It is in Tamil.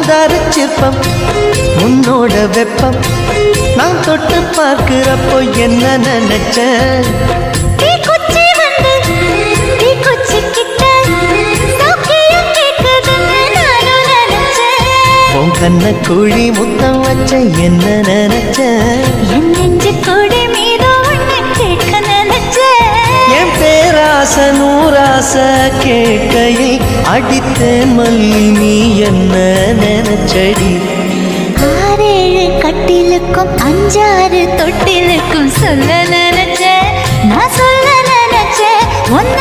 மந்தார சிற்பம் உன்னோட வெப்பம் நான் தொட்டு பார்க்கிறப்போ என்ன நினைச்சேன் உன் கண்ண குழி முத்தம் வச்ச என்ன நினைச்ச என் நெஞ்சு கொடி மீது உன்னை கேட்க நினைச்ச என் பேராச நூராச கேட்கையில் அடித்தேன் மல்லி நீ என்ன நினைச்சடி 6-7 கட்டிலுக்கும் 5-6 தொட்டிலுக்கும் சொல்ல நினைச்ச நான் சொல்ல நினைச்ச உன்ன